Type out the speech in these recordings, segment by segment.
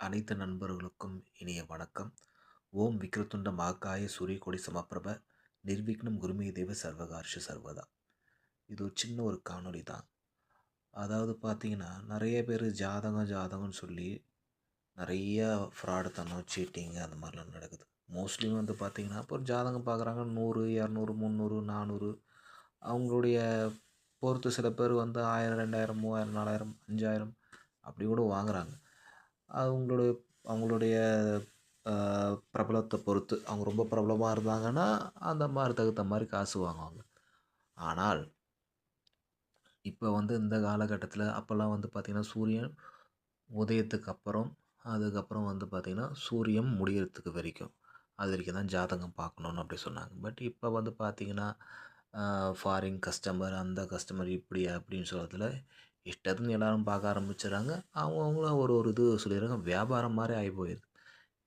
அனைத்து நண்பர்களுக்கும் இனிய வணக்கம். ஓம் விக்ரதுண்ட மகாகாய சூரியகோடி சமப்பிரப நிர்விக்னம் குருமே தேவ சர்வகார்ஷ சர்வதா. இது ஒரு சின்ன ஒரு காணொளி தான். அதாவது பார்த்தீங்கன்னா, நிறைய பேர் ஜாதகம் ஜாதகம்னு சொல்லி நிறைய ஃப்ராடுத்தனம், சீட்டிங் அந்த மாதிரிலாம் நடக்குது. மோஸ்ட்லி வந்து பார்த்தீங்கன்னா, இப்போ ஒரு ஜாதகம் பார்க்குறாங்க 100, 200, 300, 400 அவங்களுடைய பொறுத்து சில பேர் வந்து 1000, 2000, 3000, 4000, 5000 அப்படி கூட வாங்குறாங்க. அவங்களுடைய அவங்களுடைய அ பிரபலத்த பொறுத்து. அவங்க ரொம்ப பிரபலமா இருந்தாங்கன்னா, அந்த மாரி தகுந்த மாரி காசு வாங்குவாங்க. ஆனால், இப்ப வந்து இந்த காலகட்டத்தில அப்பலாம் வந்து பார்த்தீங்கன்னா, சூரியன் உதயத்துக்கு அப்புறம், அதுக்கப்புறம் வந்து பார்த்தீங்கன்னா, சூரியன் முடியறதுக்கு வரைக்கும். அது வரைக்கும் தான் ஜாதகம் பார்க்கணும்னு அப்படி சொன்னாங்க. பட் இப்ப வந்து பார்த்தீங்கன்னா, அ ஃபாரின் கஸ்டமர், அந்த கஸ்டமர் இப்படி அப்படின்னு சொல்றதில, இஷ்டத்துக்கு எல்லாரும் பார்க்க ஆரம்பிச்சுடுறாங்க. அவங்கவங்களும் ஒரு ஒரு இது சொல்லிடுறாங்க. வியாபாரம் மாரி ஆகி போயிருது.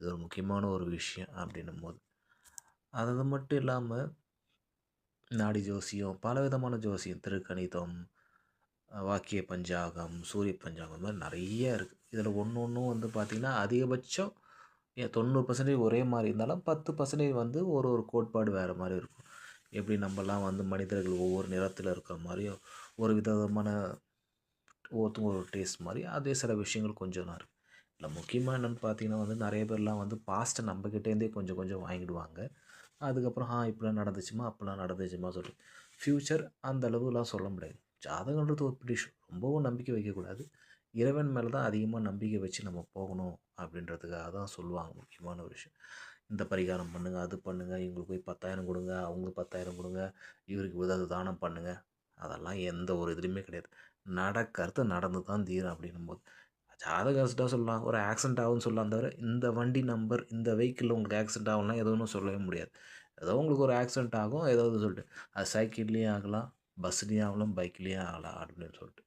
இது ஒரு முக்கியமான ஒரு விஷயம் அப்படின்னும்போது. அது மட்டும் இல்லாம, நாடி ஜோசியம், பலவிதமான ஜோசியம், திருக்கணிதம், வாக்கிய பஞ்சாங்கம், சூரிய பஞ்சாங்கம் இந்த மாரி நெறைய இருக்கு. இதில ஒண்ணு ஒண்ணும் வந்து பார்த்தீங்கன்னா, அதிகபட்சம் 90% ஒரே மாரி இருந்தாலும், 10% வந்து ஒரு ஒரு கோட்பாடு வேற மாரி இருக்கும். எப்படி நம்பலாம் வந்து மனிதர்கள் ஒவ்வொரு நிறத்தில இருக்கிற மாரியும், ஒரு விதமான ஒவ்வொருத்தவங்க ஒரு டேஸ்ட் மாரி, அதே சில விஷயங்கள் கொஞ்சம் தான் இருக்கு. இதில முக்கியமா என்னன்னு பார்த்தீங்கன்னா வந்து, நெறைய பேர்லாம் வந்து பாஸ்ட்ட நம்பகிட்டேருந்தே கொஞ்சம் கொஞ்சம் வாங்கிடுவாங்க. அதுக்கப்புறம் இப்படிலாம் நடந்துச்சுமா, அப்பலாம் நடந்துச்சுமா சொல்லிட்டு. ஃப்யூச்சர் அந்த அளவுலாம் சொல்ல முடியாது. ஜாதகம்ன்றது ஒரு ப்ரிடிக்ஷன். ரொம்பவும் நம்பிக்கை வைக்கக்கூடாது. இறைவன் மேல தான் அதிகமா நம்பிக்கை வச்சு நம்ம போகணும் அப்படின்றதுக்காக தான் சொல்லுவாங்க முக்கியமான ஒரு விஷயம். இந்த பரிகாரம் பண்ணுங்க, அது பண்ணுங்க, இவங்களுக்கு போய் 10,000 குடுங்க, அவங்களுக்கு 10,000 குடுங்க, இவருக்கு ஏதாவது தானம் பண்ணுங்க. அதெல்லாம் எந்த ஒரு இதுலயுமே கிடையாது. நடக்கிறது நடந்து தான் தீரும் அப்படின்னும்போது. ஜாதகம் சொல்லலாம். ஒரு ஆக்சிடென்ட் ஆகும்னு சொல்லலாம் தவிர, இந்த வண்டி நம்பர், இந்த வெஹிக்கிள்ல உங்களுக்கு ஆக்சிடென்ட் ஆகும்லாம் எதுவும் சொல்லவே முடியாது. ஏதோ உங்களுக்கு ஒரு ஆக்சிடென்ட் ஆகும், ஏதாவது சொல்லிட்டு. அது சைக்கிள்லேயும் ஆகலாம், பஸ்லேயும் ஆகலாம், பைக்லேயும் ஆகலாம் அப்படின்னு சொல்லிட்டு.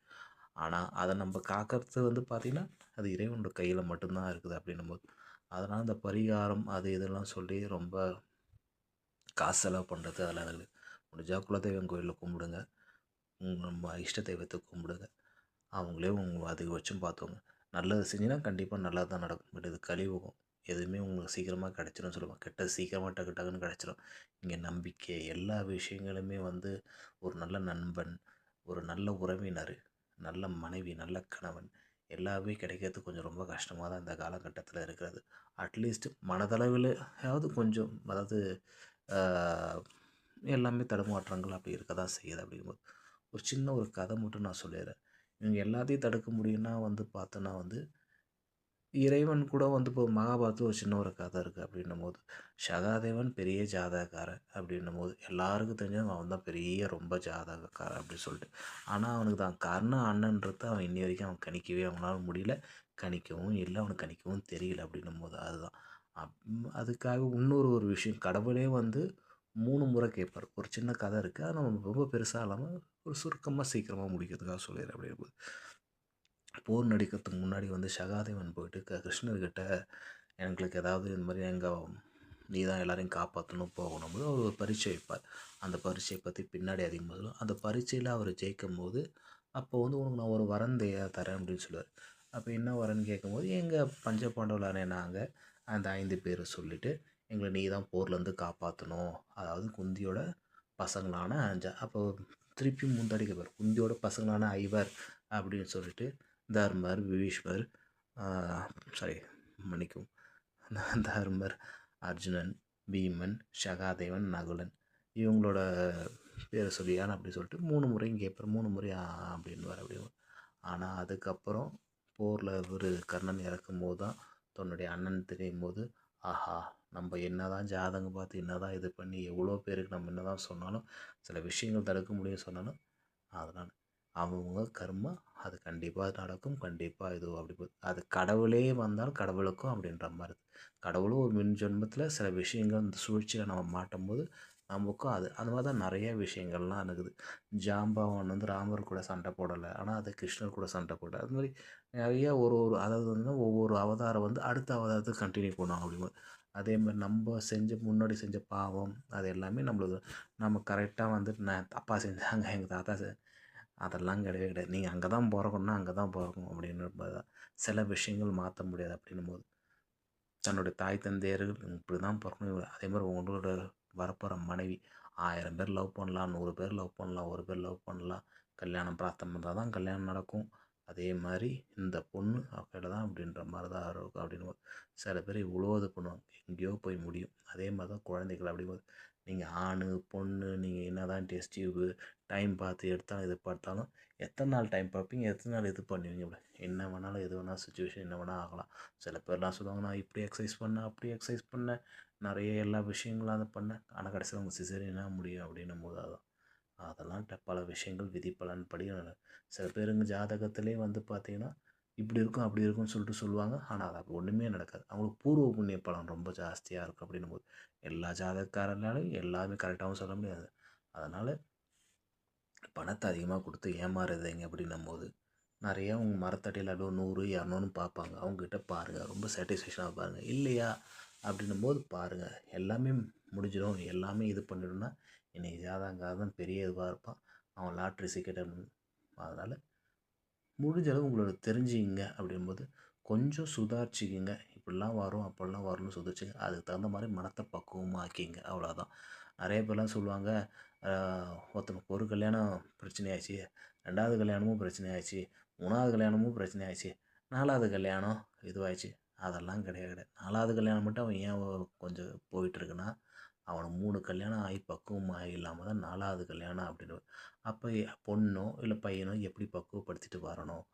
ஆனா, அத நம்ப காக்கறது வந்து பார்த்தீங்கன்னா, அது இறைவனோட கையில மட்டும் தான் இருக்குது அப்படின்னும்போது. அதனால இந்த பரிகாரம் அது இதெல்லாம் சொல்லி ரொம்ப காசு செலவு பண்ணுறது அதெல்லாம் இருக்குது. முடிஞ்சா குலதெய்வம் கோயில்ல கும்பிடுங்க. நம்ம இஷ்ட தெய்வத்த கும்பிடுங்க. அவங்களே அதிகபட்சம் பார்த்துக்கோங்க. நல்லது செஞ்சீங்கன்னா கண்டிப்பா நல்லது தான் நடக்கும். பட் இது கலியுகம். எதுவுமே உங்களுக்கு சீக்கிரமா கிடைச்சிரும்னு சொல்லுவாங்க. கெட்டது சீக்கிரமா டக்கு டக்குன்னு கிடைச்சிரும். இங்க நம்பிக்கை எல்லா விஷயங்களுமே வந்து ஒரு நல்ல நண்பன், ஒரு நல்ல உறவினர், நல்ல மனைவி, நல்ல கணவன் எல்லாமே கிடைக்கிறது கொஞ்சம் ரொம்ப கஷ்டமா தான் இந்த காலகட்டத்தில இருக்கிறது. அட்லீஸ்ட் மனதளவிலயாவது கொஞ்சம் அதாவது ஆ எல்லாமே தடுமாற்றங்கள் அப்படி இருக்க தான் செய்யுது அப்படிங்கும்போது. ஒரு சின்ன ஒரு கதை மட்டும் நான் சொல்லிடுறேன். இவங்க எல்லாத்தையும் தடுக்க முடியும்னா வந்து பார்த்தோன்னா வந்து, இறைவன் கூட வந்து இப்போ மகாபாரதத்துல ஒரு சின்ன ஒரு கதை இருக்கு அப்படின்னும்போது, சகாதேவன் பெரிய ஜாதகக்காரன் அப்படின்னும்போது, எல்லாருக்கும் தெரிஞ்சவன் அவன் தான் பெரிய ரொம்ப ஜாதகக்காரன் அப்படின்னு சொல்லிட்டு. ஆனா அவனுக்கு தான் கர்ண அண்ணன்றத அவன் இன்னி வரைக்கும் அவன் கணிக்கவே அவனால முடியல. கணிக்கவும் இல்ல. அவனுக்கு கணிக்கவும் தெரியல அப்படின்னும்போது அதுதான். அதுக்காக இன்னொரு ஒரு விஷயம் கடவுளே வந்து 3 முறை கேட்பாரு. ஒரு சின்ன கதை இருக்கு. அத நம்ம ரொம்ப பெருசா இல்லாம ஒரு சுருக்கமா சீக்கிரமா முடிக்கிறதுக்காக சொல்லிடுறேன் அப்படிங்கும்போது. போர் நடிக்கிறதுக்கு முன்னாடி வந்து சகாதேவன் போயிட்டு கிருஷ்ணர்கிட்ட எங்களுக்கு ஏதாவது இந்த மாதிரி நீ தான் எல்லாரையும் காப்பாற்றணும் போகணும்போது அவர் ஒரு பரீட்சை வைப்பார். அந்த பரீட்சையை பற்றி பின்னாடி அதிகமாக சொல்லும். அந்த பரீட்சையில் அவர் ஜெயிக்கும்போது அப்போ வந்து உனக்கு நான் ஒரு வரம் தரேன் அப்படின்னு சொல்லுவார். அப்போ என்ன வரன்னு கேட்கும்போது எங்கள் பஞ்ச பாண்டவர்களான நாங்கள் அந்த 5 பேரை சொல்லிவிட்டு எங்களை நீ தான் போர்லேருந்து காப்பாற்றணும். அதாவது குந்தியோட பசங்களான அப்போ திருப்பியும் முந்தாடி கேட்பார். குந்தியோட பசங்களான ஐவர் அப்படின்னு சொல்லிட்டு தர்மர், விபீஷ்மர், சாரி மன்னிக்கவும், தர்மர், அர்ஜுனன், பீமன், சகாதேவன், நகுலன் இவங்களோட பேரை சொல்லி ஏன்னா அப்படி சொல்லிட்டு 3 முறையும் கேட்பார். 3 முறை அப்படின்னுவார் அப்படின்னு. ஆனால் அதுக்கப்புறம் போரில் இவர் கர்ணன் இறக்கும்போது தான் தன்னுடைய அண்ணன் தெரியும்போது, ஆஹா நம்ம என்னதான் ஜாதகம் பார்த்து என்னதான் இது பண்ணி எவ்வளோ பேருக்கு நம்ம என்னதான் சொன்னாலும் சில விஷயங்கள் தடுக்க முடியும் சொன்னாலும் அதனால் அவங்க கர்மா அது கண்டிப்பாக நடக்கும். கண்டிப்பாக இது அப்படி அது கடவுளே வந்தாலும் கடவுளுக்கும் அப்படின்ற மாதிரி. கடவுளும் ஒரு மின் ஜென்மத்தில் சில விஷயங்கள் இந்த சூழ்ச்சியில் நம்ம மாட்டும்போது நமக்கும் அது அந்த மாதிரி தான் நிறைய விஷயங்கள்லாம் இருக்குது. ஜாம்பவான் வந்து ராமர் கூட சண்டை போடலை. ஆனால் அது கிருஷ்ணர் கூட சண்டை போட்டார். அது மாதிரி நிறைய ஒரு ஒரு அதாவது வந்து ஒவ்வொரு அவதாரம் வந்து அடுத்த அவதாரத்துக்கு கண்டினியூ பண்ணுவாங்க அப்படிங்கும்போது. அதே மாதிரி நம்ம முன்னாடி செஞ்ச பாவம் அது எல்லாமே நம்மளுக்கு நம்ம கரெக்டாக வந்துட்டு நான் அப்பா செஞ்சாங்க, எங்கள் தாத்தா அதெல்லாம் கிடையவே கிடையாது. நீங்கள் அங்கே தான் பொறக்கணும்னா அங்கே தான் பொறக்கணும் அப்படின்ற மாதிரி தான். சில விஷயங்கள் மாற்ற முடியாது அப்படின்னும்போது தன்னுடைய தாய் தந்தையர்கள் இப்படி தான் பிறக்கணும். அதே மாதிரி உங்களோட வரப்போகிற மனைவி 1000 பேர் லவ் பண்ணலாம், 100 பேர் லவ் பண்ணலாம், 1 பேர் லவ் பண்ணலாம். கல்யாணம் பிரார்த்தனை பண்ணால் தான் கல்யாணம் நடக்கும். அதே மாதிரி இந்த பொண்ணு அவள் தான் அப்படின்ற மாதிரி தான் இருக்கும் அப்படின்னு சில பேர் இவ்வளோ இது பண்ணுவாங்க, எங்கேயோ போய் முடியும். அதே மாதிரி தான் குழந்தைகள் அப்படிங்கும்போது நீங்கள் ஆண் பொண்ணு நீங்கள் என்ன தான் டெஸ்ட் டியூபு டைம் பார்த்து எடுத்தாலும் இது பார்த்தாலும் எத்தனை நாள் டைம் பார்ப்பீங்க, எத்தனை நாள் இது பண்ணுவீங்க. என்ன வேணாலும் எது வேணாலும் சுச்சுவேஷன் என்ன வேணால் ஆகலாம். சில பேர்லாம் சொல்லுவாங்க நான் இப்படி எக்ஸசைஸ் பண்ணேன், அப்படி எக்ஸசைஸ் பண்ணேன், நிறைய எல்லா விஷயங்களும் அதை பண்ணேன், ஆனால் கடைசியில் அவங்க சிசேரியனா முடியும் அப்படின்னும் போது அதெல்லாம் பல விஷயங்கள் விதி பலன் படி சில பேருங்க ஜாதகத்திலே வந்து பார்த்திங்கன்னா இப்படி இருக்கும் அப்படி இருக்கும்னு சொல்லிட்டு சொல்லுவாங்க. ஆனால் அது ஒன்றுமே நடக்காது. அவங்களுக்கு பூர்வ புண்ணிய பலன் ரொம்ப ஜாஸ்தியாக இருக்கும் அப்படின்னும் போது எல்லா ஜாதகக்காரனாலும் எல்லாமே கரெக்டாகவும் சொல்ல முடியாது. அதனால் பணத்தை அதிகமாக கொடுத்து ஏமாறுறதுங்க அப்படின்னும் போது நிறையா உங்கள் மரத்தடியில் அப்படியே 100 200ன்னு பார்ப்பாங்க. அவங்ககிட்ட பாருங்கள், ரொம்ப சாட்டிஸ்ஃபேக்ஷனாக பாருங்கள். இல்லையா அப்படின்னும் போது பாருங்கள், எல்லாமே முடிஞ்சிடும், எல்லாமே இது பண்ணிடும்னா இன்றைக்கி ஜாதகங்காரன் பெரிய இதுவாக இருப்பான், அவன் லாட்ரி சீக்கிரம் அப்படின்னு. அதனால் முடிஞ்ச அளவு உங்களோட தெரிஞ்சுங்க அப்படின்போது கொஞ்சம் சுதாரிச்சுக்கிங்க. இப்படிலாம் வரும் அப்படிலாம் வரும்னு சுதாரிச்சுங்க. அதுக்கு தகுந்த மாதிரி மனத்தை பக்குவமாக்கிங்க, அவ்வளோதான். நிறைய பேர்லாம் சொல்லுவாங்க, ஒருத்தனுக்கு ஒரு கல்யாணம் பிரச்சனையாச்சு, 2வது கல்யாணமும் பிரச்சனையாச்சு, 3வது கல்யாணமும் பிரச்சனையாச்சு, 4வது கல்யாணம் இதுவாகிடுச்சு. அதெல்லாம் கிடையாது கிடையாது. 4வது கல்யாணம் மட்டும் அவன் ஏன் கொஞ்சம் போயிட்டுருக்குன்னா அவனை 3 கல்யாணம் ஆகி பக்குவமாக இல்லாமல் தான் 4வது கல்யாணம் அப்படின்னு. அப்போ பொண்ணோ இல்லை பையனோ எப்படி பக்குவப்படுத்திட்டு வரணும்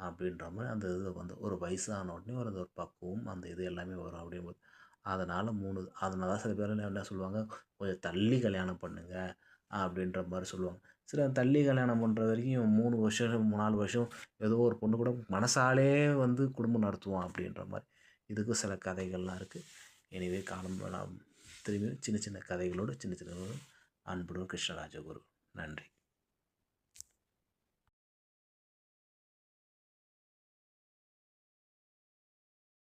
அப்படின்ற மாதிரி அந்த இது வந்து ஒரு வயசான உடனே ஒரு அந்த ஒரு பக்குவம் அந்த இது எல்லாமே வரும் அப்படிங்கும்போது அதனால் அதனால தான் சில பேர் என்ன சொல்லுவாங்க, கொஞ்சம் தள்ளி கல்யாணம் பண்ணுங்க அப்படின்ற மாதிரி சொல்லுவாங்க. சில தள்ளி கல்யாணம் பண்ணுற வரைக்கும் 3 வருஷம் 4 வருஷம் ஏதோ ஒரு பொண்ணு கூட மனசாலே வந்து குடும்பம் நடத்துவோம் அப்படின்ற மாதிரி இதுக்கும் சில கதைகள்லாம் இருக்குது. எனவே காலம் திரும்பி சின்ன சின்ன கதைகளோடு சின்ன சின்ன அன்புடன் கிருஷ்ணராஜகுரு. நன்றி.